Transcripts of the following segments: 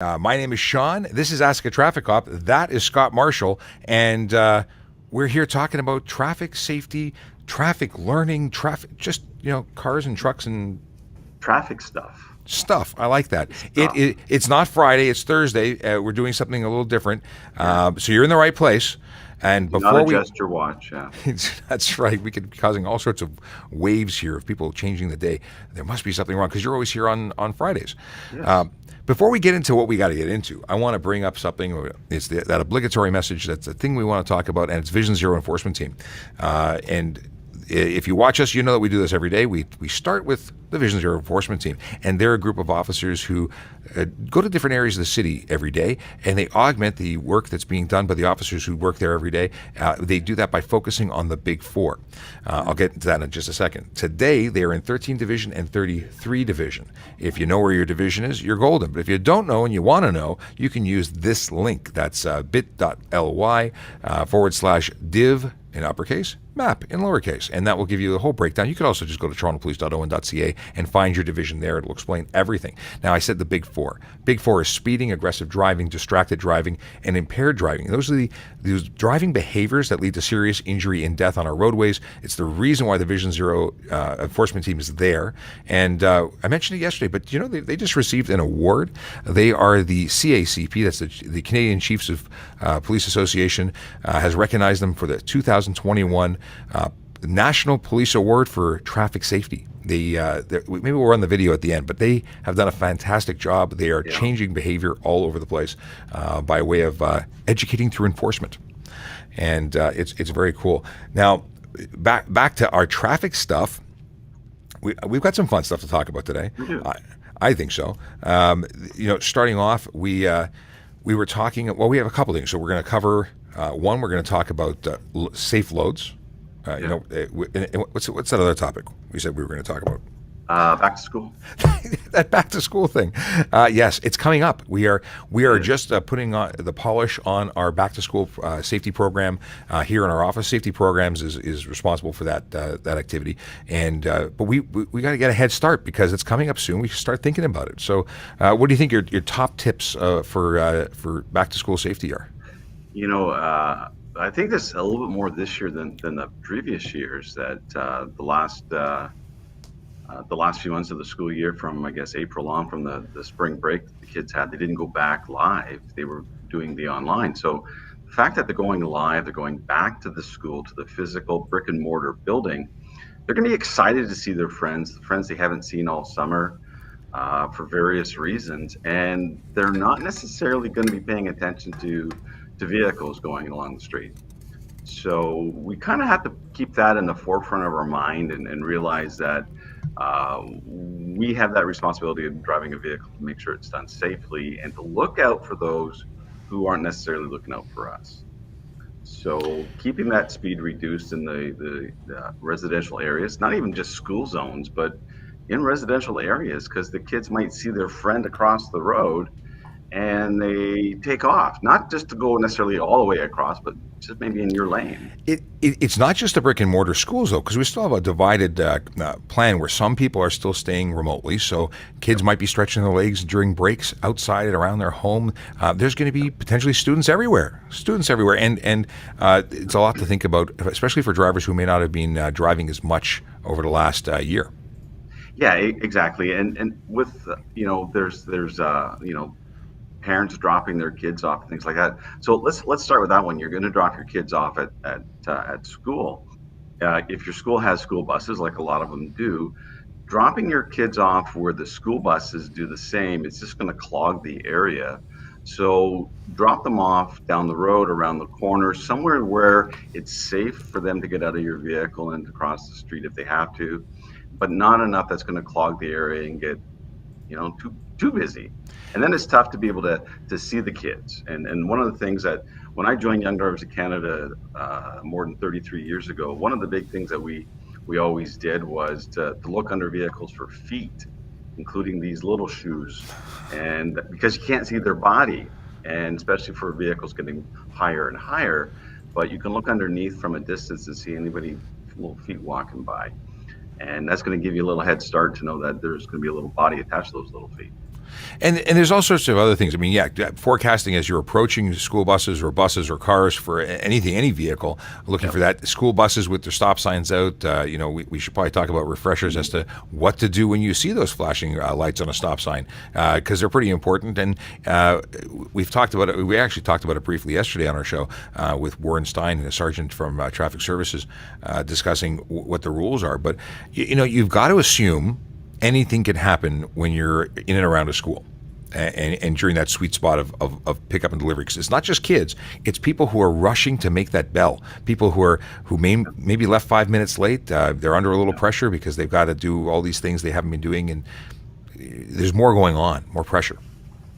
My name is Sean. This is Ask a Traffic Cop. That is Scott Marshall. And we're here talking about traffic safety, traffic learning, traffic, just, cars and trucks and Traffic stuff. stuff. I like that. Stuff. It's not Friday, it's Thursday. We're doing something a little different. Yeah. So you're in the right place. And Do not before we, adjust your watch. Yeah. that's right, we could be causing all sorts of waves here of people changing the day. There must be something wrong because you're always here on Fridays. Yes. Before we get into what we got to get into, I want to bring up something. It's that obligatory message. That's the thing we want to talk about, and it's Vision Zero Enforcement Team. And if you watch us, you know that we do this every day. We start with the Vision Zero Enforcement Team, and they're a group of officers who go to different areas of the city every day, and they augment the work that's being done by the officers who work there every day. They do that by focusing on the Big Four. I'll get into that in just a second. Today, they are in 13 Division and 33 Division. If you know where your division is, you're golden. But if you don't know and you want to know, you can use this link. That's bit.ly /div in uppercase, map in lowercase, and that will give you the whole breakdown. You could also just go to torontopolice.on.ca and find your division there. It'll explain everything. Now, I said the Big Four. Big Four is speeding, aggressive driving, distracted driving, and impaired driving. Those are those driving behaviors that lead to serious injury and death on our roadways. It's the reason why the Vision Zero Enforcement Team is there. And I mentioned it yesterday, but they just received an award. They are the CACP, that's the Canadian Chiefs of Police Association, has recognized them for the 2021 National Police Award for Traffic Safety. Maybe we'll run the video at the end, but they have done a fantastic job. They are changing behavior all over the place by way of educating through enforcement, and it's very cool. Now, back to our traffic stuff. We've got some fun stuff to talk about today. We do. I think so. Starting off, we were talking. Well, we have a couple things. So we're going to cover one. We're going to talk about safe loads. What's that other topic we said we were going to talk about? Back to school. That back to school thing. Yes, it's coming up. We are just putting on the polish on our back to school safety program here in our office. Safety programs is responsible for that activity, and but we got to get a head start because it's coming up soon. We should start thinking about it. So, what do you think your top tips for back to school safety are? I think there's a little bit more this year than the previous years. That the last few months of the school year, from I guess April on, from the spring break the kids had, they didn't go back live. They were doing the online. So the fact that they're going live, they're going back to the school, to the physical brick and mortar building, they're going to be excited to see their friends, the friends they haven't seen all summer for various reasons, and they're not necessarily going to be paying attention to vehicles going along the street. So we kind of have to keep that in the forefront of our mind and realize that we have that responsibility of driving a vehicle to make sure it's done safely and to look out for those who aren't necessarily looking out for us. So keeping that speed reduced in the residential areas, not even just school zones, but in residential areas, because the kids might see their friend across the road and they take off, not just to go necessarily all the way across, but just maybe in your lane. It's not just the brick and mortar schools, though, because we still have a divided plan where some people are still staying remotely. So kids might be stretching their legs during breaks outside and around their home. There's going to be potentially students everywhere, and it's a lot to think about, especially for drivers who may not have been driving as much over the last year. Yeah, exactly. And with there's parents dropping their kids off and things like that. So let's start with that one. You're going to drop your kids off at school. If your school has school buses, like a lot of them do, dropping your kids off where the school buses do the same, it's just going to clog the area. So drop them off down the road, around the corner, somewhere where it's safe for them to get out of your vehicle and to cross the street if they have to, but not enough that's going to clog the area and get too busy. And then it's tough to be able to see the kids. And one of the things that when I joined Young Drivers of Canada more than 33 years ago, one of the big things that we always did was to look under vehicles for feet, including these little shoes, and because you can't see their body, and especially for vehicles getting higher and higher, but you can look underneath from a distance and see anybody little feet walking by. And that's going to give you a little head start to know that there's going to be a little body attached to those little feet. And there's all sorts of other things. I mean, yeah, forecasting as you're approaching school buses or cars for anything, any vehicle, looking Yep. for that. School buses with their stop signs out. We should probably talk about refreshers as to what to do when you see those flashing lights on a stop sign, because they're pretty important. And we've talked about it. We actually talked about it briefly yesterday on our show with Warren Stein, a sergeant from Traffic Services, discussing what the rules are. But you've got to assume anything can happen when you're in and around a school and during that sweet spot of pickup and delivery. Because it's not just kids, it's people who are rushing to make that bell, people who maybe left 5 minutes late. They're under a little pressure because they've got to do all these things they haven't been doing, and there's more going on, more pressure.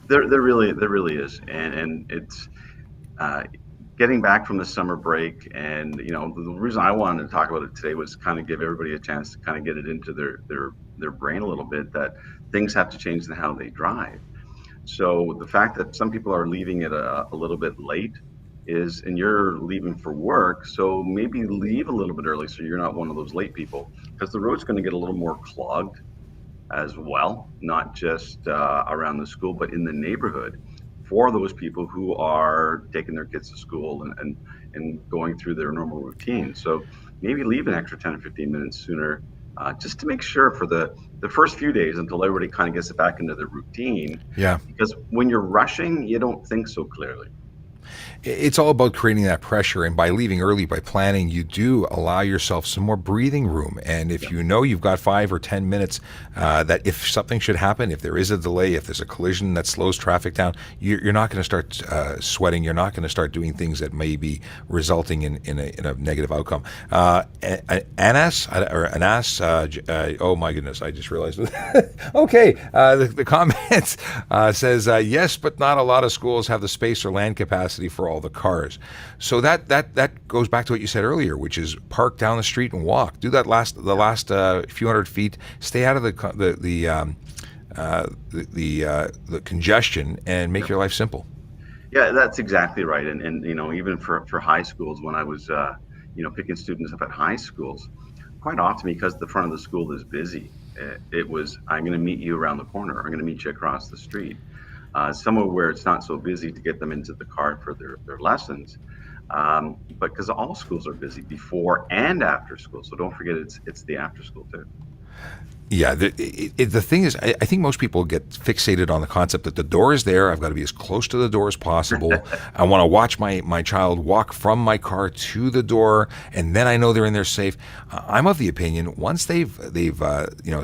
There really is, and it's uh, getting back from the summer break. And the reason I wanted to talk about it today was kind of give everybody a chance to kind of get it into their brain a little bit, that things have to change in how they drive. So the fact that some people are leaving it a little bit late is, and you're leaving for work, so maybe leave a little bit early so you're not one of those late people, because the road's going to get a little more clogged as well, not just around the school, but in the neighborhood for those people who are taking their kids to school and going through their normal routine. So maybe leave an extra 10 or 15 minutes sooner, just to make sure for the first few days until everybody kind of gets it back into the routine. Yeah. Because when you're rushing, you don't think so clearly. It's all about creating that pressure, and by leaving early, by planning, you do allow yourself some more breathing room. And if you know you've got 5 or 10 minutes, that if something should happen, if there is a delay, if there's a collision that slows traffic down, you're not going to start sweating. You're not going to start doing things that may be resulting in a negative outcome. Anas, oh my goodness, I just realized. Okay, the comment says yes, but not a lot of schools have the space or land capacity for all the cars. So that goes back to what you said earlier, which is park down the street and walk. Do that the last few hundred feet. Stay out of the congestion and make your life simple. Yeah, that's exactly right. And even for high schools, when I was picking students up at high schools, quite often, because the front of the school is busy, it was, I'm going to meet you around the corner. I'm going to meet you across the street, somewhere where it's not so busy to get them into the car for their lessons. But because all schools are busy before and after school, so don't forget it's the after school too. Yeah, the thing is, I think most people get fixated on the concept that the door is there. I've got to be as close to the door as possible. I want to watch my child walk from my car to the door, and then I know they're in there safe. I'm of the opinion once they've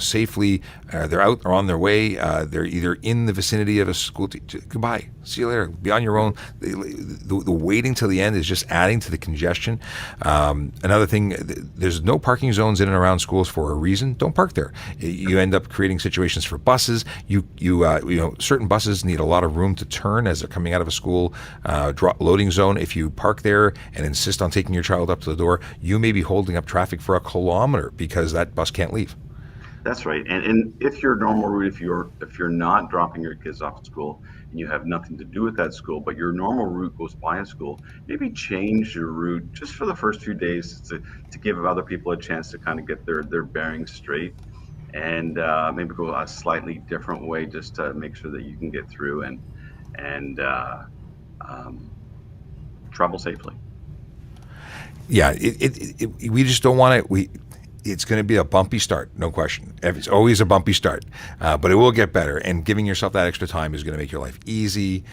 safely, they're out or on their way. They're either in the vicinity of a school. Goodbye. See you later. Be on your own. The waiting till the end is just adding to the congestion. Another thing, there's no parking zones in and around schools for a reason. Don't park there. You end up creating situations for buses. Certain buses need a lot of room to turn as they're coming out of a school loading zone. If you park there and insist on taking your child up to the door, you may be holding up traffic for a kilometer because that bus can't leave. That's right. And if your normal route, if you're not dropping your kids off at school and you have nothing to do with that school, but your normal route goes by a school, maybe change your route just for the first few days to give other people a chance to kind of get their bearings straight, and maybe go a slightly different way just to make sure that you can get through and um, travel safely. Yeah, we just don't want it. It's going to be a bumpy start, no question. It's always a bumpy start, but it will get better. And giving yourself that extra time is going to make your life easy.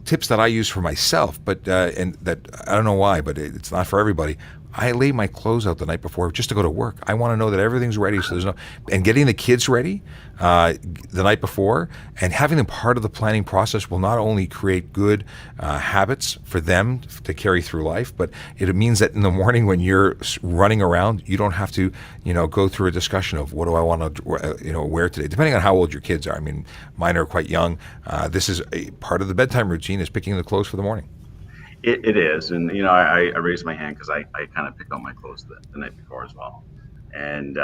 Tips that I use for myself, but and that I don't know why, but it's not for everybody. I lay my clothes out the night before just to go to work. I want to know that everything's ready, so there's no. And getting the kids ready the night before and having them part of the planning process will not only create good habits for them to carry through life, but it means that in the morning when you're running around, you don't have to, go through a discussion of what do I want to, wear today. Depending on how old your kids are. I mean, mine are quite young. This is a part of the bedtime routine is picking the clothes for the morning. It is, and I raised my hand because I kind of pick out my clothes the night before as well, and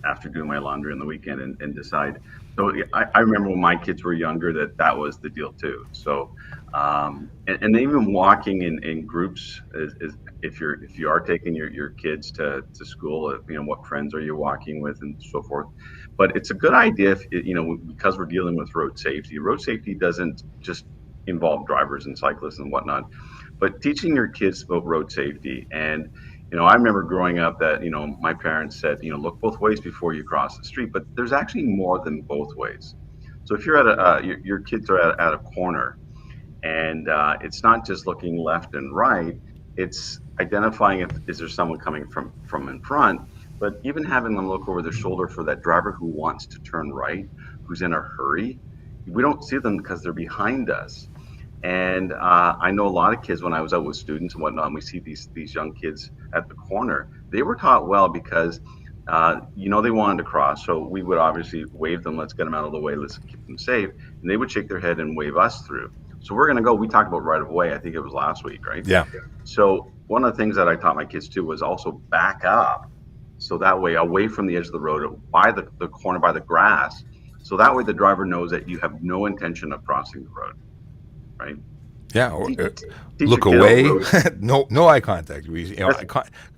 after doing my laundry on the weekend and decide. So I remember when my kids were younger that was the deal too. So and even walking in groups is if you are taking your kids to school, what friends are you walking with and so forth. But it's a good idea if because we're dealing with road safety. Road safety doesn't just involve drivers and cyclists and whatnot, but teaching your kids about road safety. And I remember growing up that my parents said, look both ways before you cross the street. But there's actually more than both ways. So if you're at your kids are at a corner, and it's not just looking left and right, it's identifying if is there someone coming from in front, but even having them look over their shoulder for that driver who wants to turn right, who's in a hurry. We don't see them because they're behind us. And I know a lot of kids when I was out with students and whatnot, and we see these young kids at the corner. They were taught well because they wanted to cross, so we would obviously wave them. Let's get them out of the way. Let's keep them safe. And they would shake their head and wave us through. So we're going to go. We talked about right of way. I think it was last week, right? Yeah. So one of the things that I taught my kids too was also back up, so that way away from the edge of the road, by the corner, by the grass. So that way the driver knows that you have no intention of crossing the road, right? Yeah, or, Teach look your kid away. road. No eye contact.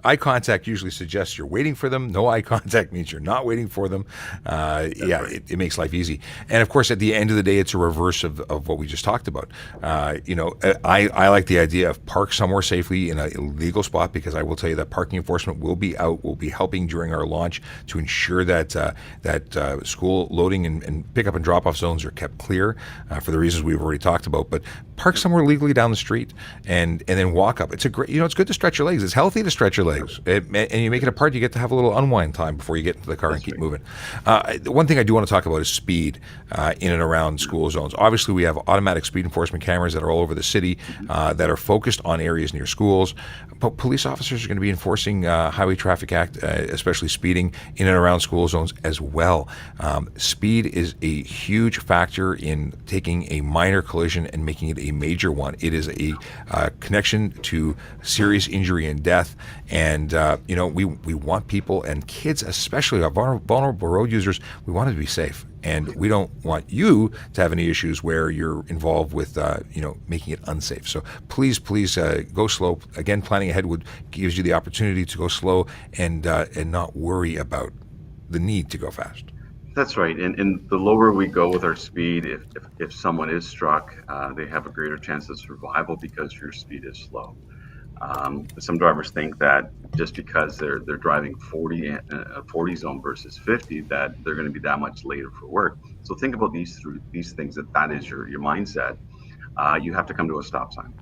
Eye contact usually suggests you're waiting for them. No eye contact means you're not waiting for them. Right. It makes life easy. And of course, at the end of the day, it's a reverse of what we just talked about. I like the idea of park somewhere safely in a legal spot, because I will tell you that parking enforcement will be out, will be helping during our launch to ensure that school loading and pickup and drop off zones are kept clear for the reasons we've already talked about. But park somewhere legally down the street and then walk up. It's a great, it's good to stretch your legs. It's healthy to stretch your legs. And you make it a part, you get to have a little unwind time before you get into the car and keep moving. The one thing I do want to talk about is speed in and around school zones. Obviously, we have automatic speed enforcement cameras that are all over the city that are focused on areas near schools. But police officers are going to be enforcing Highway Traffic Act, especially speeding in and around school zones as well. Speed is a huge factor in taking a minor collision and making it a major one. It is a connection to serious injury and death. And, we want people, and kids especially, our vulnerable road users, we want them to be safe. And we don't want you to have any issues where you're involved with, making it unsafe. So please go slow. Again, planning ahead gives you the opportunity to go slow and not worry about the need to go fast. That's right. And the lower we go with our speed, if someone is struck, they have a greater chance of survival because your speed is slow. Some drivers think that just because they're driving 40 zone versus 50, that they're going to be that much later for work. So think about these things, that is your mindset. You have to come to a stop sign.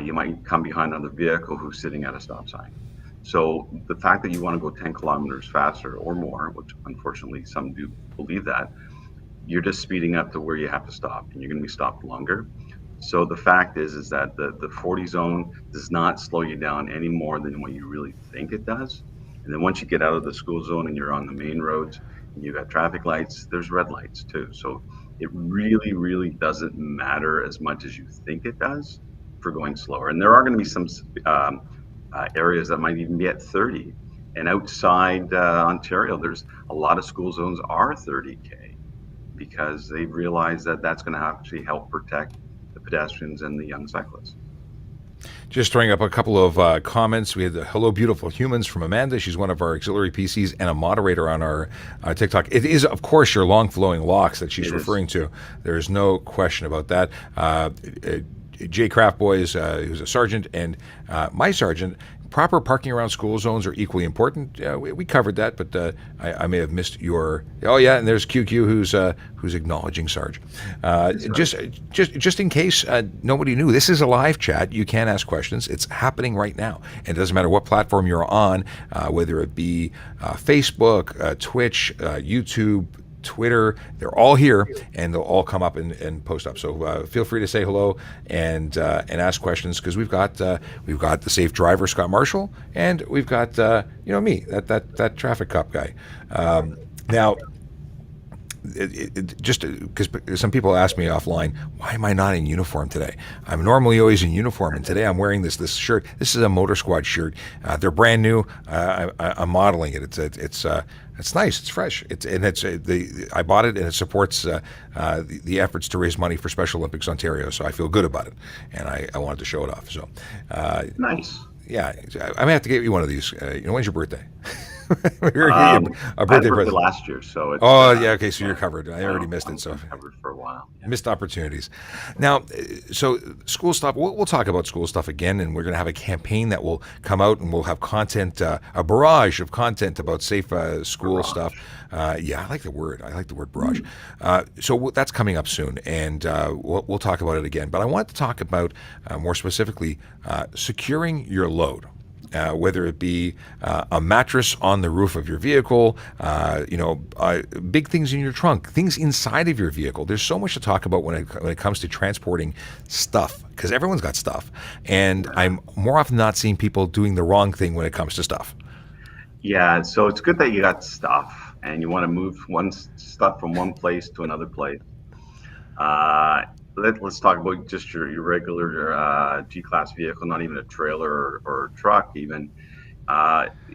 You might come behind another vehicle who's sitting at a stop sign. So the fact that you want to go 10 kilometers faster or more, which unfortunately some do believe that, you're just speeding up to where you have to stop, and you're going to be stopped longer. So the fact is that the 40 zone does not slow you down any more than what you really think it does. And then once you get out of the school zone and you're on the main roads and you got traffic lights, there's red lights too. So it really, really doesn't matter as much as you think it does for going slower. And there are going to be some areas that might even be at 30. And outside Ontario, there's a lot of school zones are 30K because they've realized that that's going to actually help protect the pedestrians and the young cyclists. Just throwing up a couple of comments. We had the Hello Beautiful Humans from Amanda. She's one of our auxiliary PCs and a moderator on our TikTok. It is, of course, your long flowing locks that she's referring to. There's no question about that. Jay Craftboy who's a sergeant, and my sergeant. Proper parking around school zones are equally important. We covered that, but I may have missed your. Oh yeah, and there's QQ who's acknowledging Sarge. Just in case nobody knew, this is a live chat. You can ask questions. It's happening right now, and it doesn't matter what platform you're on, whether it be Facebook, Twitch, YouTube, Twitter, they're all here, and they'll all come up and post up. So feel free to say hello and ask questions, because we've got the safe driver Scott Marshall, and we've got me, that traffic cop guy. Now, just because some people ask me offline, why am I not in uniform today? I'm normally always in uniform, and today I'm wearing this shirt. This is a Motor Squad shirt. They're brand new. I'm modeling it. It's nice. It's fresh. I bought it, and it supports the efforts to raise money for Special Olympics Ontario. So I feel good about it, and I wanted to show it off. So nice. Yeah, I may have to get you one of these. When's your birthday? We're gonna get you a I had a birthday birthday present. last year, so it's Oh yeah, okay, so you're yeah. covered. I already So missed it. I'm, So I'm covered for a while. Yeah. missed opportunities. Now, so school stuff. We'll talk about school stuff again, and we're going to have a campaign that will come out, and we'll have content, a barrage of content about safe school stuff. Barrage. Yeah, I like the word. I like the word barrage. So that's coming up soon, and we'll talk about it again. But I want to talk about more specifically securing your load. Whether it be a mattress on the roof of your vehicle, big things in your trunk, things inside of your vehicle. There's so much to talk about when it comes to transporting stuff, because everyone's got stuff, and Yeah. I'm more often not seeing people doing the wrong thing when it comes to stuff. Yeah. So it's good that you got stuff and you want to move stuff from one place to another place. Uh, let's talk about just your regular G-class vehicle, not even a trailer or truck even.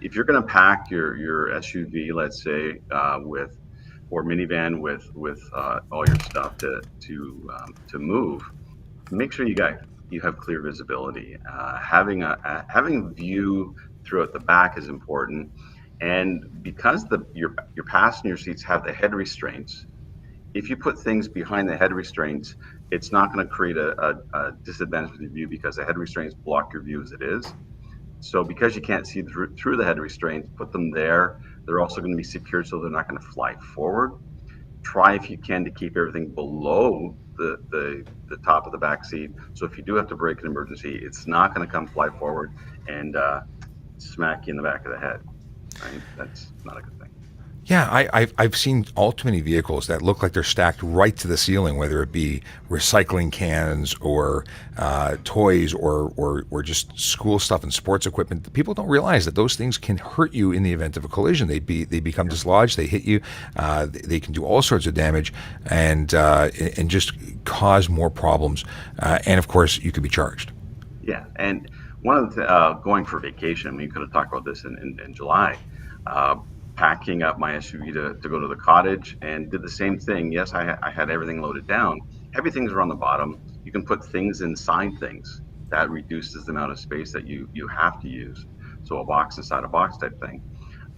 If you're going to pack your SUV, let's say, with or minivan with all your stuff to move, make sure you have clear visibility. Having view throughout the back is important, and because your passenger seats have the head restraints, if you put things behind the head restraints, it's not going to create a disadvantage with your view because the head restraints block your view as it is. So because you can't see through the head restraints, put them there. They're also going to be secured so they're not going to fly forward. Try if you can to keep everything below the top of the back seat. So if you do have to brake an emergency, it's not going to come fly forward and smack you in the back of the head. Right? That's not a good thing. Yeah, I've seen all too many vehicles that look like they're stacked right to the ceiling, whether it be recycling cans or toys or just school stuff and sports equipment. People don't realize that those things can hurt you in the event of a collision. They become dislodged, they hit you, they can do all sorts of damage and just cause more problems. And of course, you could be charged. Yeah, and one of the going for vacation, we could have talked about this in July. Uh, Packing up my SUV to go to the cottage and did the same thing. Yes, I had everything loaded down. Heavy things are on the bottom. You can put things inside things. That reduces the amount of space that you have to use. So a box inside a box type thing.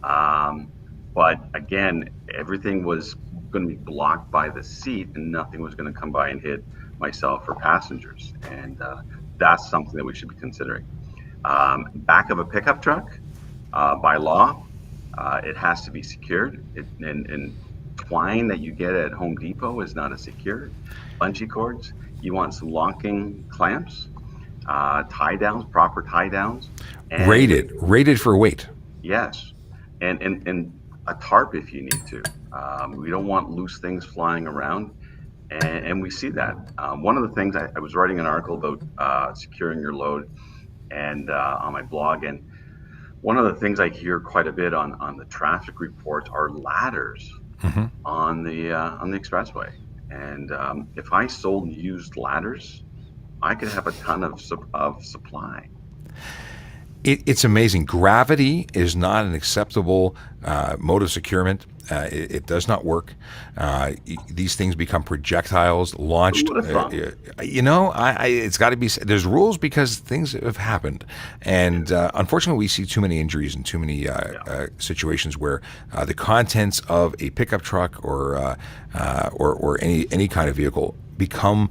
Um, but again, everything was going to be blocked by the seat, and nothing was going to come by and hit myself or passengers. And that's something that we should be considering. Back of a pickup truck, by law, it has to be secured. And twine that you get at Home Depot is not a secured. Bungee cords, you want some locking clamps, tie downs, proper tie downs, and Rated for weight. yes, and a tarp if you need to. We don't want loose things flying around, and we see that. One of the things I was writing an article about securing your load, and on my blog, and one of the things I hear quite a bit on the traffic reports are ladders Mm-hmm. on the expressway. And if I sold used ladders, I could have a ton of supply. It's amazing. Gravity is not an acceptable mode of securement. It does not work. These things become projectiles Who launched. would have thought? It's got to be. There's rules because things have happened, and unfortunately, we see too many injuries and too many Yeah. situations where the contents of a pickup truck or any kind of vehicle become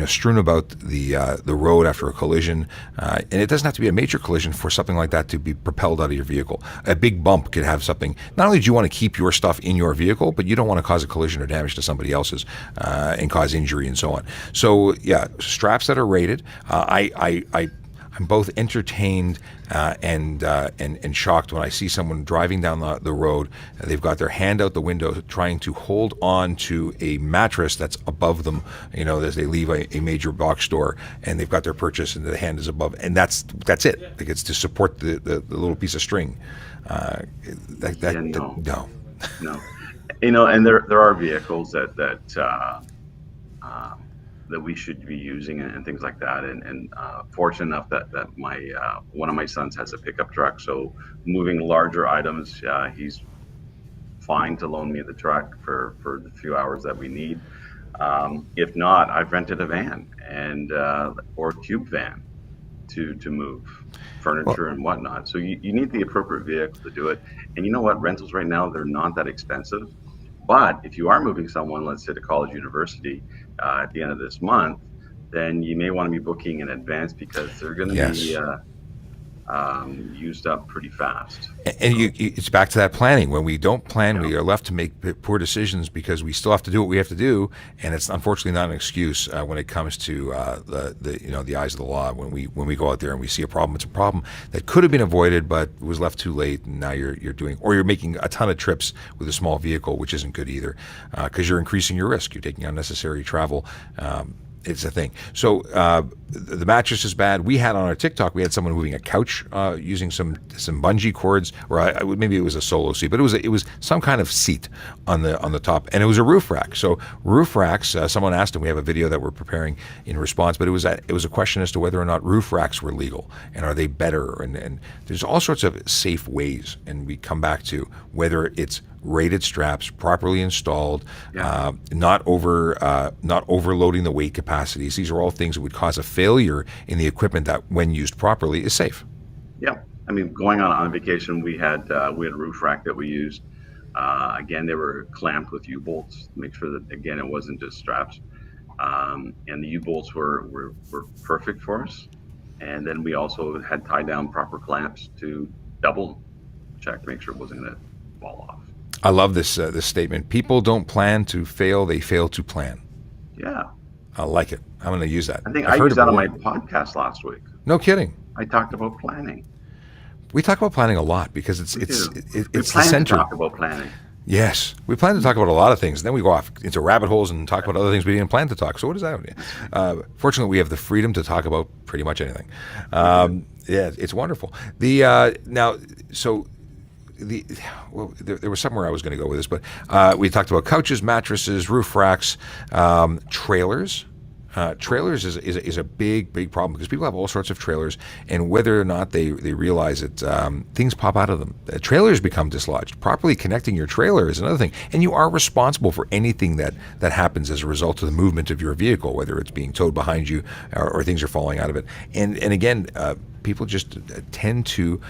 strewn about the road after a collision, and it doesn't have to be a major collision for something like that to be propelled out of your vehicle. A big bump could have something. Not only do you want to keep your stuff in your vehicle, but you don't want to cause a collision or damage to somebody else's and cause injury and so on. So yeah, straps that are rated. I'm both entertained and shocked when I see someone driving down the road. They've got their hand out the window trying to hold on to a mattress that's above them, as they leave a major box store, and they've got their purchase and the hand is above, and that's it. Like it's to support the little piece of string. Yeah, no, No. no. And there are vehicles that we should be using and things like that. And fortunate enough that my one of my sons has a pickup truck, so moving larger items, he's fine to loan me the truck for the few hours that we need. If not, I've rented a van and or a cube van, to move Well, furniture and whatnot. So you need the appropriate vehicle to do it. And you know what? Rentals right now, they're not that expensive. But if you are moving someone, let's say to college, university, at the end of this month, then you may want to be booking in advance because they're going to be yes. used up pretty fast. And So it's back to that planning. When we don't plan, yeah, we are left to make poor decisions because we still have to do what we have to do, and it's unfortunately not an excuse when it comes to the eyes of the law. When we go out there and we see a problem, it's a problem that could have been avoided, but was left too late, and now you're doing, or you're making a ton of trips with a small vehicle, which isn't good either, because you're increasing your risk. You're taking unnecessary travel. It's a thing. So the mattress is bad. We had on our TikTok, we had someone moving a couch using some bungee cords, or maybe it was a solo seat, but it was some kind of seat on the top, and it was a roof rack. So roof racks. Someone asked, and we have a video that we're preparing in response. But it was a question as to whether or not roof racks were legal, and are they better? And there's all sorts of safe ways, and we come back to whether it's rated straps, properly installed, yeah. not overloading the weight capacities. These are all things that would cause a failure in the equipment that, when used properly, is safe. Yeah, I mean, going on vacation, we had a roof rack that we used. Again, they were clamped with U-bolts to make sure that, again, it wasn't just straps. And the U-bolts were perfect for us. And then we also had tied down proper clamps to double check to make sure it wasn't going to fall off. I love this statement. People don't plan to fail; they fail to plan. Yeah, I like it. I'm going to use that. I think I've I heard used it that on before. my podcast last week. No kidding. I talked about planning. We talk about planning a lot because We do. We it's the plan to center. talk about planning. Yes, we plan to talk about a lot of things, and then we go off into rabbit holes and talk about other things we didn't plan to talk. So what does that mean? Fortunately, we have the freedom to talk about pretty much anything. Yeah, it's wonderful. There was somewhere I was going to go with this, but we talked about couches, mattresses, roof racks, trailers. Trailers is a big problem because people have all sorts of trailers, and whether or not they realize it, things pop out of them. Trailers become dislodged. Properly connecting your trailer is another thing, and you are responsible for anything that happens as a result of the movement of your vehicle, whether it's being towed behind you or things are falling out of it. And again, people just tend to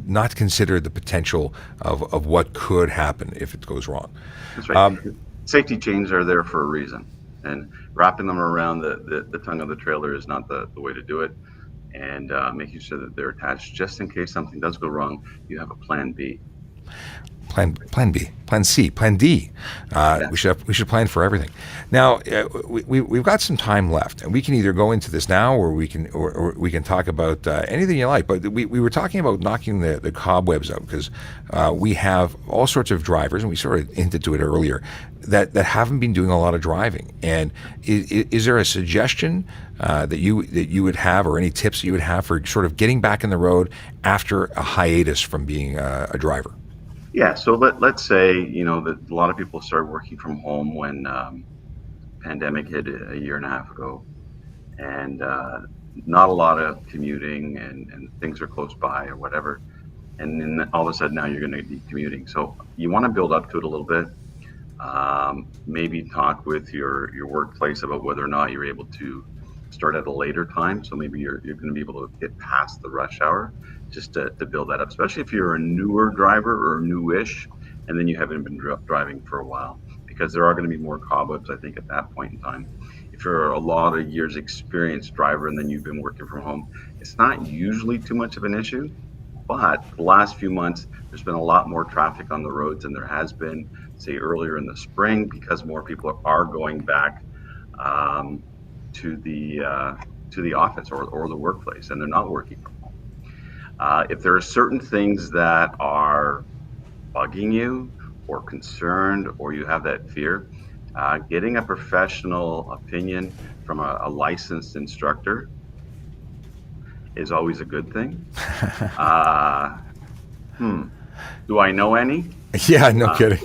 not consider the potential of what could happen if it goes wrong. That's right. Safety chains are there for a reason, and wrapping them around the tongue of the trailer is not the way to do it. And making sure that they're attached just in case something does go wrong, you have a plan B. Plan B, Plan C, Plan D. Yeah. We should plan for everything. Now we've got some time left, and we can either go into this now, or we can talk about anything you like. But we were talking about knocking the cobwebs out because we have all sorts of drivers, and we sort of hinted to it earlier, that haven't been doing a lot of driving. And is there a suggestion that you would have, or any tips that you would have for sort of getting back in the road after a hiatus from being a driver? Yeah. So let's say that a lot of people started working from home when pandemic hit a year and a half ago, and not a lot of commuting, and things are close by or whatever. And then all of a sudden now you're going to be commuting. So you want to build up to it a little bit. Maybe talk with your workplace about whether or not you're able to start at a later time. So maybe you're going to be able to get past the rush hour, just to build that up, especially if you're a newer driver or newish, and then you haven't been driving for a while, because there are going to be more cobwebs, I think, at that point in time. If you're a lot of years experienced driver and then you've been working from home, it's not usually too much of an issue. But the last few months, there's been a lot more traffic on the roads than there has been, say, earlier in the spring, because more people are going back to the office or the workplace, and they're not working from home. If there are certain things that are bugging you or concerned, or you have that fear, getting a professional opinion from a licensed instructor is always a good thing. Do I know any? Yeah, no kidding.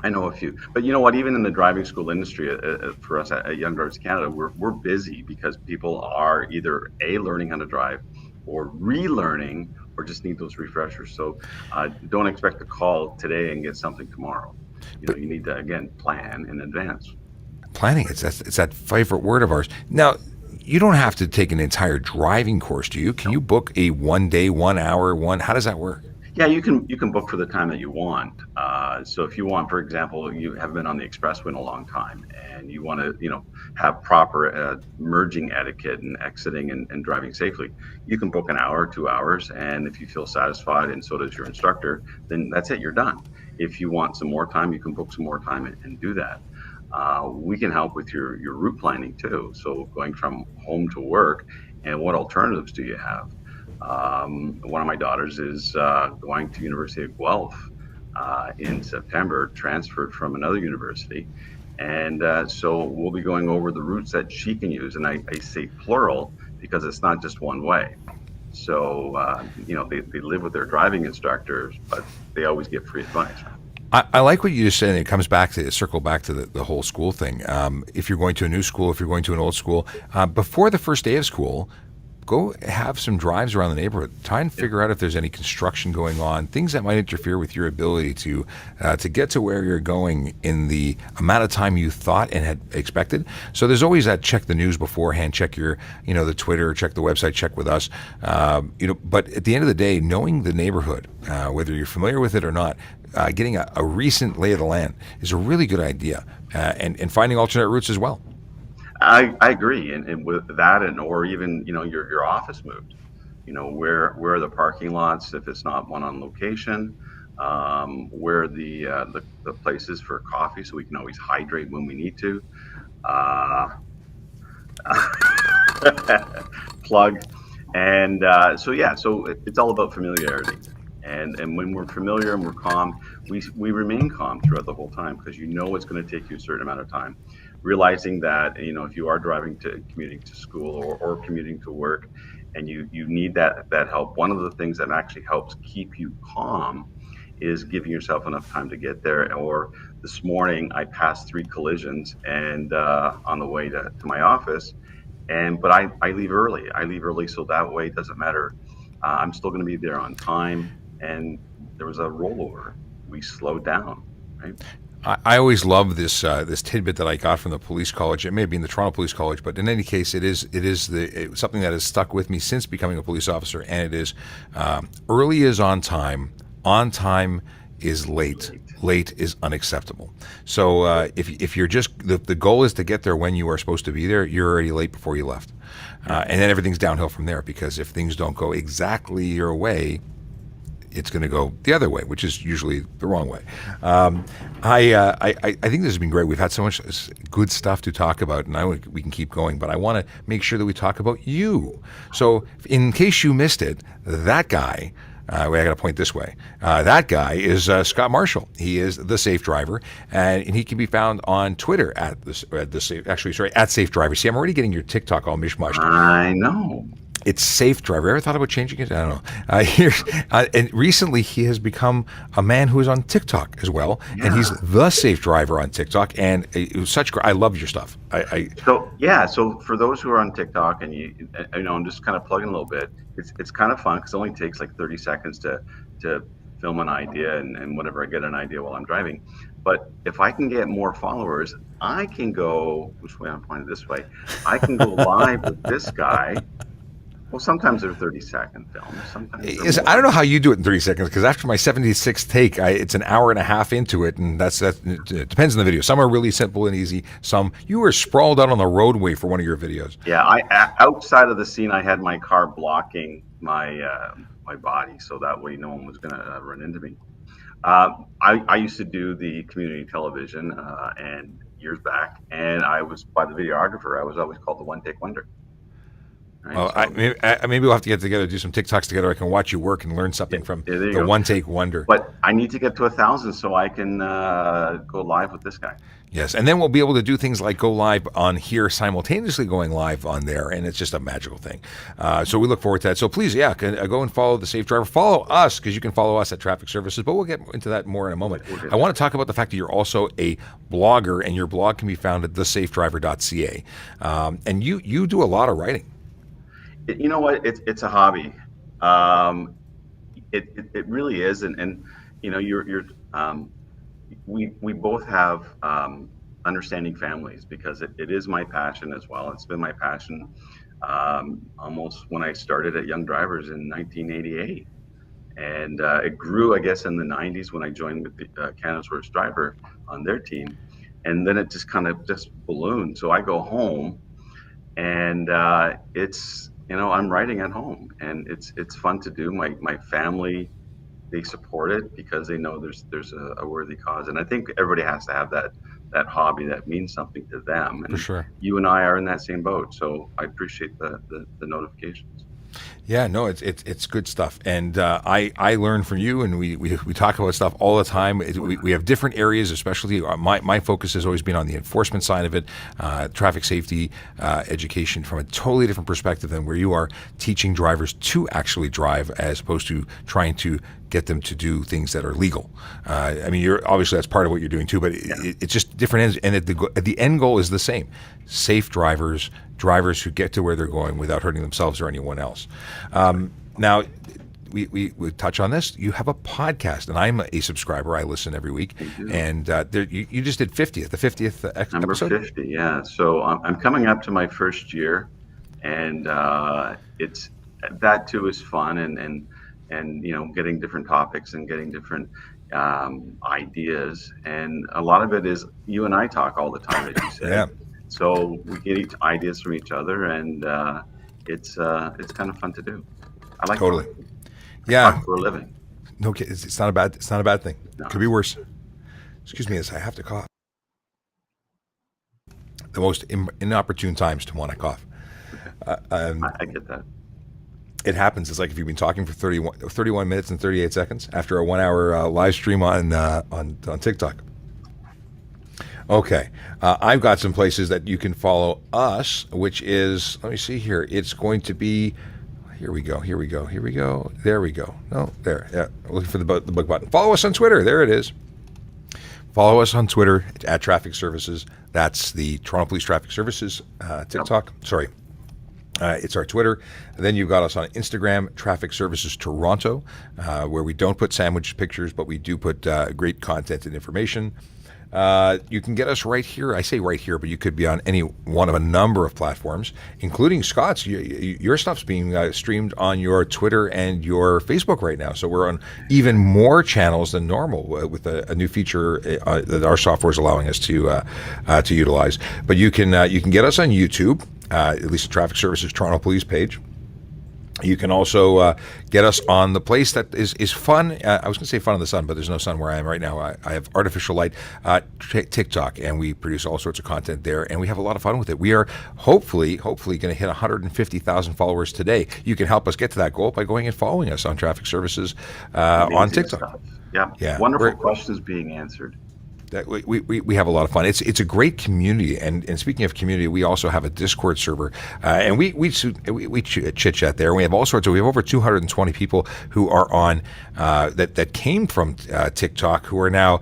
I know a few, but you know what? Even in the driving school industry, for us at Young Drivers Canada, we're busy because people are either learning how to drive, or relearning, or just need those refreshers. So don't expect to call today and get something tomorrow. You need to, again, plan in advance. Planning, it's that favorite word of ours. Now, you don't have to take an entire driving course, do you? Can you book a 1 day, 1 hour, how does that work? Yeah, you can book for the time that you want. So if you want, for example, you have been on the expressway in a long time, and you want to, have proper merging etiquette and exiting and driving safely, you can book an hour, 2 hours, and if you feel satisfied, and so does your instructor, then that's it. You're done. If you want some more time, you can book some more time and do that. We can help with your route planning too. So going from home to work, and what alternatives do you have? One of my daughters is going to University of Guelph in September, transferred from another university, and so we'll be going over the routes that she can use. And I say plural because it's not just one way. So they live with their driving instructors, but they always get free advice. I like what you just said, and it comes back to circle back to the whole school thing. If you're going to a new school, if you're going to an old school, before the first day of school, go have some drives around the neighborhood. Try and figure out if there's any construction going on, things that might interfere with your ability to get to where you're going in the amount of time you thought and had expected. So there's always that check the news beforehand, check your, the Twitter, check the website, check with us. But at the end of the day, knowing the neighborhood, whether you're familiar with it or not, getting a recent lay of the land is a really good idea, and finding alternate routes as well. I agree, and with that, and or even your office moved. Where are the parking lots if it's not one on location? Where are the places for coffee so we can always hydrate when we need to? Uh, Plug, and so it's all about familiarity. And when we're familiar and we're calm, we remain calm throughout the whole time because it's going to take you a certain amount of time. Realizing that if you are commuting to school or commuting to work, and you need that help, one of the things that actually helps keep you calm is giving yourself enough time to get there. Or this morning, I passed 3 collisions and on the way to my office, but I leave early. I leave early so that way it doesn't matter. I'm still going to be there on time. And there was a rollover. We slowed down, right? I always love this tidbit that I got from the police college. It may be in the Toronto Police College, but in any case, it is something that has stuck with me since becoming a police officer. And it is early is on time is late. Late is unacceptable. So if you're just the goal is to get there when you are supposed to be there, you're already late before you left, and then everything's downhill from there. Because if things don't go exactly your way, it's going to go the other way, which is usually the wrong way. I think this has been great. We've had so much good stuff to talk about, and we can keep going, but I want to make sure that we talk about you. So in case you missed it, that guy, I got to point this way. That guy is Scott Marshall. He is the Safe Driver, and he can be found on Twitter at Safe Driver. See, I'm already getting your TikTok all mishmashed. I know. It's Safe Driver. Ever thought about changing it? I don't know. And recently, he has become a man who is on TikTok as well, and he's the Safe Driver on TikTok. And it was I love your stuff. So for those who are on TikTok, and I'm just kind of plugging a little bit. It's kind of fun because it only takes like 30 seconds to film an idea and whenever I get an idea while I'm driving. But if I can get more followers, I can go. Which way I'm pointed this way? I can go live with this guy. Well, sometimes they're 30-second films. Sometimes I don't know how you do it in 30 seconds because after my 76th take, it's an hour and a half into it, and it depends on the video. Some are really simple and easy. Some you were sprawled out on the roadway for one of your videos. Yeah, outside of the scene, I had my car blocking my body, so that way no one was going to run into me. I used to do the community television and years back, and I was by the videographer. I was always called the One Take Wonder. Right, well, maybe we'll have to get together, do some TikToks together. I can watch you work and learn something from the One Take Wonder. But I need to get to 1,000 so I can go live with this guy. Yes, and then we'll be able to do things like go live on here simultaneously going live on there, and it's just a magical thing. So we look forward to that. So please, go and follow the Safe Driver. Follow us because you can follow us at Traffic Services, but we'll get into that more in a moment. I want to talk about the fact that you're also a blogger, and your blog can be found at thesafedriver.ca. And you do a lot of writing. You know what? It's a hobby. It really is, and we both have understanding families, because it is my passion as well. It's been my passion almost when I started at Young Drivers in 1988. And it grew, I guess, in the 90s when I joined with the Canada's Worst Driver on their team. And then it just kind of just ballooned. So I go home and I'm writing at home, and it's fun to do. My family, they support it because they know there's a worthy cause, and I think everybody has to have that hobby that means something to them. For And sure. you and I are in that same boat, so I appreciate the notifications. Yeah, no, it's good stuff, and I learn from you, and we talk about stuff all the time. We have different areas, especially my focus has always been on the enforcement side of it, traffic safety, education from a totally different perspective than where you are teaching drivers to actually drive, as opposed to trying to get them to do things that are legal. I mean, you're obviously that's part of what you're doing too, but it's just different ends, and the end goal is the same: safe drivers who get to where they're going without hurting themselves or anyone else. Now, we touch on this. You have a podcast, and I'm a subscriber. I listen every week, and you just did the 50th Number episode. 50, yeah. So I'm coming up to my first year, and it's that too is fun, and getting different topics and getting different ideas, and a lot of it is you and I talk all the time, as you said. Yeah, So we get each ideas from each other, and it's kind of fun to do. I like totally. talking. I Yeah, talk for a living. no, it's not a bad. It's not a bad thing. No, Could be worse. Excuse me, as I have to cough. The most inopportune times to want to cough. okay, Um, I get that. it happens. It's like if you've been talking for 31 minutes and 38 seconds after a 1 hour live stream on TikTok. Okay, I've got some places that you can follow us, which is, let me see here. It's going to be, here we go. There we go. No, there. Yeah, looking for the book button. Follow us on Twitter. There it is. Follow us on Twitter at Traffic Services. That's the Toronto Police Traffic Services TikTok. Sorry. It's our Twitter. And then you've got us on Instagram, Traffic Services Toronto, where we don't put sandwich pictures, but we do put great content and information. You can get us right here. I say right here, but you could be on any one of a number of platforms, including Scott's. Your stuff's being streamed on your Twitter and your Facebook right now. So we're on even more channels than normal with a new feature that our software is allowing us to utilize. But you can get us on YouTube, at least the Traffic Services Toronto Police page. You can also get us on the place that is fun. I was going to say fun in the sun, but there's no sun where I am right now. I have artificial light, TikTok, and we produce all sorts of content there, and we have a lot of fun with it. We are hopefully going to hit 150,000 followers today. You can help us get to that goal by going and following us on Traffic Services on Amazing TikTok. stuff. Yeah, Yeah, wonderful questions being answered. that we have a lot of fun. It's a great community, and speaking of community, we also have a Discord server, and we chit chat there. We have all sorts of. We have over 220 people who are on that came from TikTok, who are now.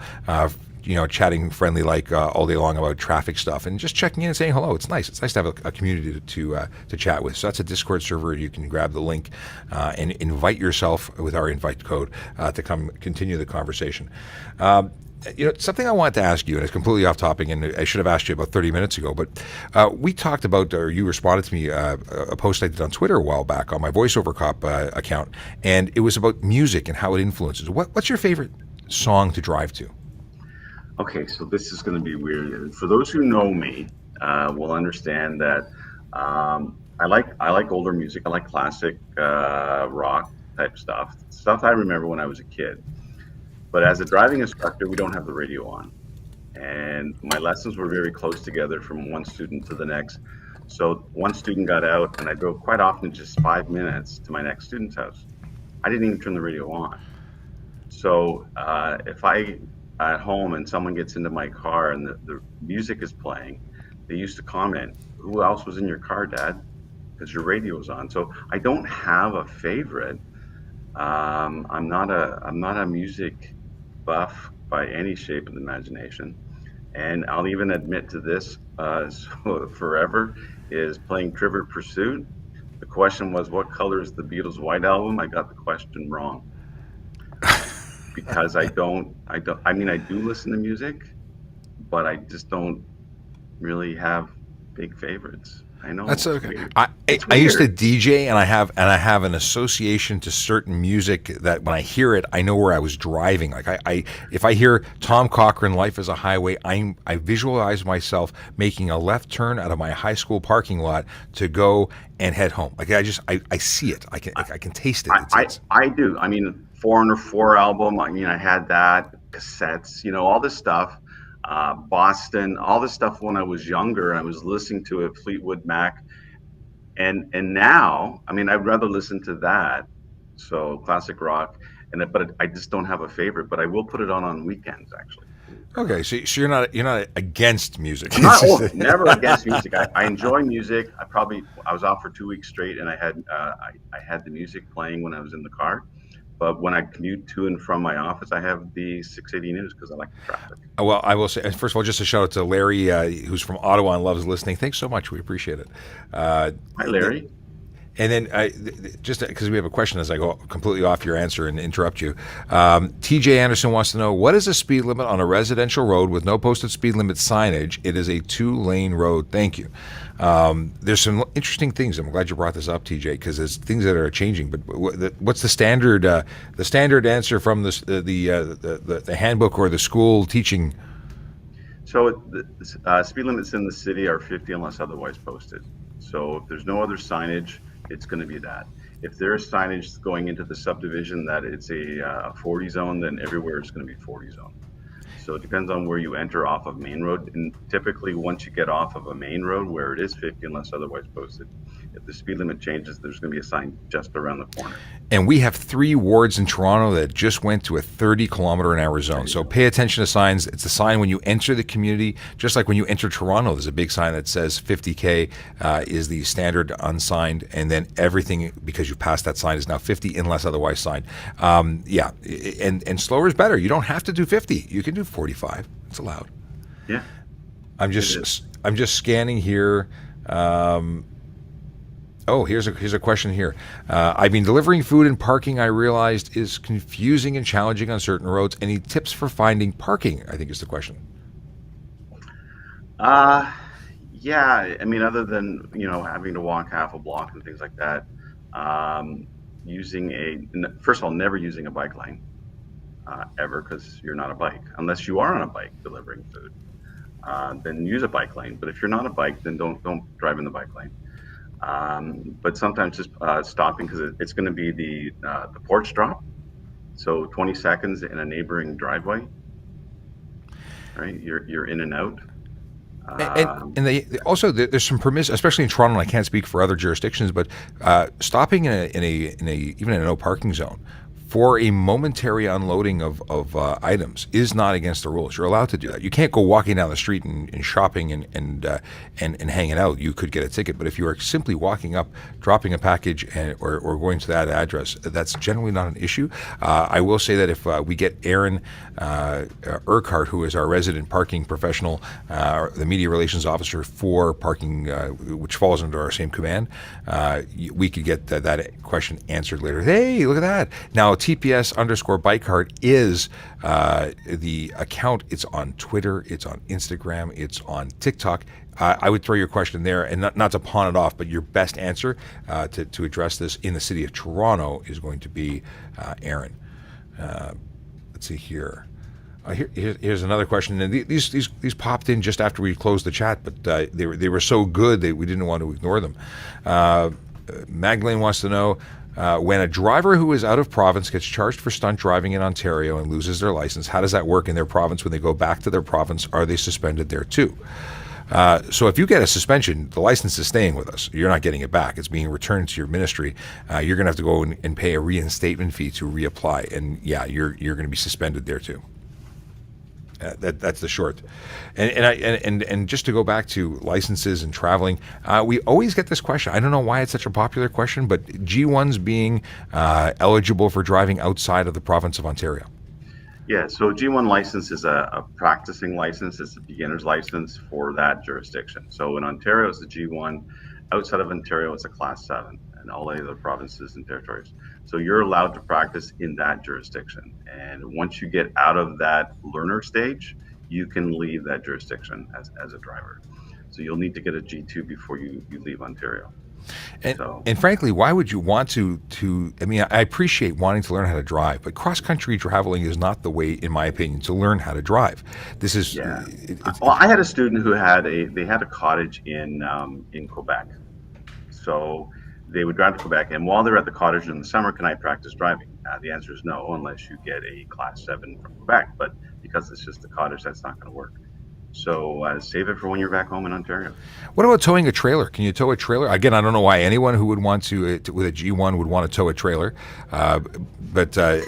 Chatting friendly like all day long about traffic stuff and just checking in and saying hello. It's nice. It's nice to have a community to chat with. So that's a Discord server. You can grab the link and invite yourself with our invite code to come continue the conversation. Something I wanted to ask you, and it's completely off topic, and I should have asked you about 30 minutes ago, but we talked about, or you responded to me, a post I did on Twitter a while back on my VoiceOver Cop account, and it was about music and how it influences. What's your favorite song to drive to? Okay, so this is going to be weird. For those who know me, will understand that I like older music. I like classic rock type stuff I remember when I was a kid. But as a driving instructor, we don't have the radio on, and my lessons were very close together from one student to the next. So one student got out, and I drove quite often just 5 minutes to my next student's house. I didn't even turn the radio on. So if I at home and someone gets into my car and the music is playing, they used to comment, "Who else was in your car, Dad? Because your radio is on." So I don't have a favorite. I'm not a music buff by any shape of the imagination, and I'll even admit to this. So forever is playing Trivial Pursuit. The question was, "What color is the Beatles' White Album?" I got the question wrong. Because I mean, I do listen to music, but I just don't really have big favorites. I That's know it's okay. weird. I It's I used to weird. DJ, and I have an association to certain music that when I hear it, I know where I was driving. Like I if I hear Tom Cochrane, "Life is a Highway," I visualize myself making a left turn out of my high school parking lot to go and head home. Like I see it. I can taste it. I do. I mean, Foreigner 4 album. I mean, I had that cassettes. All this stuff. Boston, all this stuff when I was younger. I was listening to it. Fleetwood Mac, and now, I mean, I'd rather listen to that. So classic rock, but I just don't have a favorite. But I will put it on weekends, actually. Believe it or not. Okay, so you're not against music. I'm not never against music. I enjoy music. I was off for 2 weeks straight, and I had the music playing when I was in the car. But when I commute to and from my office, I have the 680 news because I like the traffic. Well, I will say first of all, just a shout out to Larry, who's from Ottawa and loves listening. Thanks so much. We appreciate it. Uh, Hi, Larry. And then just because we have a question as I go completely off your answer and interrupt you, TJ Anderson wants to know, what is the speed limit on a residential road with no posted speed limit signage? It is a 2-lane road. Thank you. There's some interesting things. I'm glad you brought this up, TJ, because there's things that are changing. But what's the standard? The standard answer from the handbook or the school teaching? So the speed limits in the city are 50 unless otherwise posted. So if there's no other signage, it's going to be that. If there is signage going into the subdivision that it's a 40 zone, then everywhere it's going to be 40 zone. So it depends on where you enter off of main road. And typically, once you get off of a main road where it is 50 unless otherwise posted, if the speed limit changes, there's going to be a sign just around the corner. And we have 3 wards in Toronto that just went to a 30-kilometer-an-hour zone. So pay attention to signs. It's a sign when you enter the community, just like when you enter Toronto. There's a big sign that says 50K is the standard unsigned, and then everything, because you passed that sign, is now 50 unless otherwise signed. Yeah, and slower is better. You don't have to do 50. You can do 45. It's allowed. Yeah, I'm just scanning here. Oh, here's a question here. I've been delivering food and parking, I realized, is confusing and challenging on certain roads. Any tips for finding parking, I think is the question. Uh, yeah. I mean, other than having to walk half a block and things like that, um, first of all, never using a bike lane ever, because you're not a bike unless you are on a bike delivering food. Then use a bike lane. But if you're not a bike, then don't drive in the bike lane. But sometimes just stopping, because it's going to be the porch drop. So 20 seconds in a neighboring driveway, right? You're in and out. And they also, there's some permission, especially in Toronto. And I can't speak for other jurisdictions, but stopping even in a no parking zone for a momentary unloading of items is not against the rules. You're allowed to do that. You can't go walking down the street and shopping and hanging out. You could get a ticket. But if you are simply walking up, dropping a package, or going to that address, that's generally not an issue. I will say that if we get Aaron Urquhart, who is our resident parking professional, the media relations officer for parking, which falls under our same command, we could get that question answered later. Hey, look at that. Now, TPS_bikecart is the account. It's on Twitter, it's on Instagram, it's on TikTok. I would throw your question there, and not to pawn it off, but your best answer to address this in the city of Toronto is going to be Aaron. Let's see here. Here's another question, and these popped in just after we closed the chat, but they were so good that we didn't want to ignore them. Magdalene wants to know, when a driver who is out of province gets charged for stunt driving in Ontario and loses their license, how does that work in their province when they go back to their province? Are they suspended there too? So if you get a suspension, the license is staying with us. You're not getting it back. It's being returned to your ministry. You're going to have to go and pay a reinstatement fee to reapply. And yeah, you're going to be suspended there too. That's the short. And just to go back to licenses and traveling, we always get this question. I don't know why it's such a popular question, but G1s being eligible for driving outside of the province of Ontario. Yeah, so G1 license is a practicing license. It's a beginner's license for that jurisdiction. So in Ontario, it's a G1. Outside of Ontario, it's a Class 7, and all the other provinces and territories. So you're allowed to practice in that jurisdiction. And once you get out of that learner stage, you can leave that jurisdiction as a driver. So you'll need to get a G2 before you leave Ontario. So And frankly, why would you want to? I mean, I appreciate wanting to learn how to drive, but cross country traveling is not the way, in my opinion, to learn how to drive. This is yeah. Well, I had a student who had a cottage in Quebec. So they would drive to Quebec, and while they're at the cottage in the summer, can I practice driving? The answer is no, unless you get a Class 7 from Quebec. But because it's just a cottage, that's not going to work. So save it for when you're back home in Ontario. What about towing a trailer? Can you tow a trailer? Again, I don't know why anyone who would want to with a G1 would want to tow a trailer, but I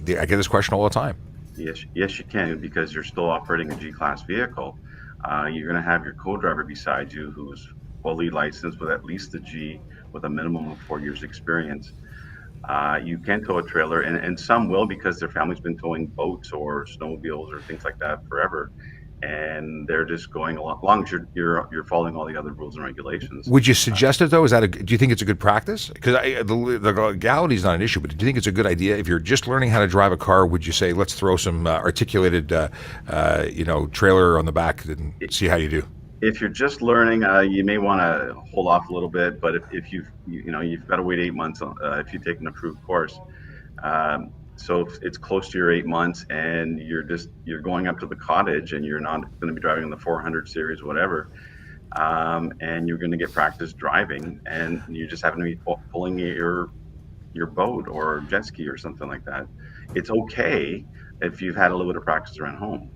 get this question all the time. Yes, you can, because you're still operating a G-Class vehicle. You're going to have your co-driver beside you who's fully licensed with at least a G with a minimum of 4 years experience. You can tow a trailer, and some will because their family's been towing boats or snowmobiles or things like that forever, and they're just going along, as long as you're following all the other rules and regulations. Would you suggest it though? Do you think it's a good practice? Because the legality is not an issue, but do you think it's a good idea if you're just learning how to drive a car? Would you say let's throw some articulated, trailer on the back and see how you do? If you're just learning, you may want to hold off a little bit. But if you've got to wait 8 months if you take an approved course. So if it's close to your 8 months, and you're going up to the cottage, and you're not going to be driving the 400 series, whatever, and you're going to get practice driving, and you just happen to be pulling your boat or jet ski or something like that. It's okay if you've had a little bit of practice around home,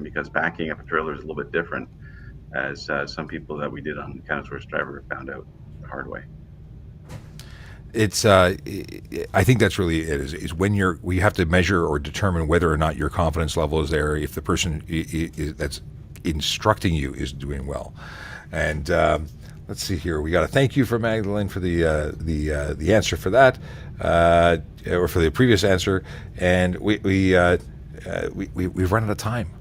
because backing up a trailer is a little bit different, as some people that we did on Canada's Driver found out the hard way. It's I think that's really it. Is when you have to measure or determine whether or not your confidence level is there, if the person that's instructing you is doing well. And let's see here. We got a thank you for Magdalene for the answer for that, or for the previous answer. And we've run out of time.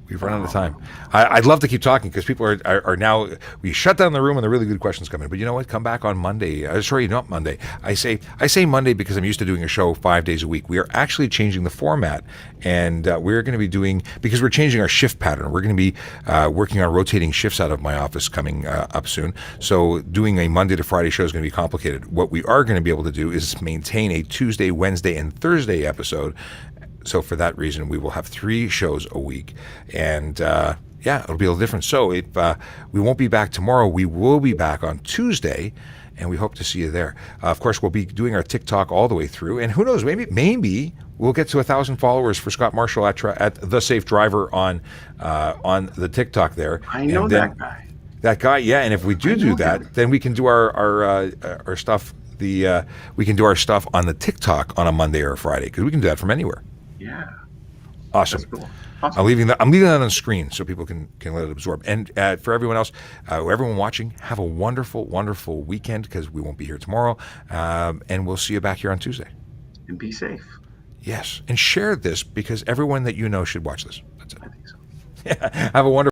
We've run out of time. I'd love to keep talking because people are now, we shut down the room and the really good questions come in. But you know what? Come back on Monday. Sorry, not Monday. I say Monday because I'm used to doing a show 5 days a week. We are actually changing the format, and we're going to be doing, because we're changing our shift pattern. We're going to be working on rotating shifts out of my office coming up soon. So doing a Monday to Friday show is going to be complicated. What we are going to be able to do is maintain a Tuesday, Wednesday, and Thursday episode. So for that reason, we will have 3 shows a week, and it'll be a little different. So if we won't be back tomorrow, we will be back on Tuesday, and we hope to see you there. Of course, we'll be doing our TikTok all the way through, and who knows, maybe we'll get to 1,000 followers for Scott Marshall at The Safe Driver on the TikTok there. I know that guy. That guy, yeah. And if we do that, then we can do our stuff. We can do our stuff on the TikTok on a Monday or a Friday, because we can do that from anywhere. Yeah. Awesome. That's cool. Awesome. I'm leaving that on the screen so people can let it absorb. And for everyone else, everyone watching, have a wonderful, wonderful weekend, because we won't be here tomorrow. And we'll see you back here on Tuesday. And be safe. Yes. And share this, because everyone that you know should watch this. That's it. I think so. Yeah. Have a wonderful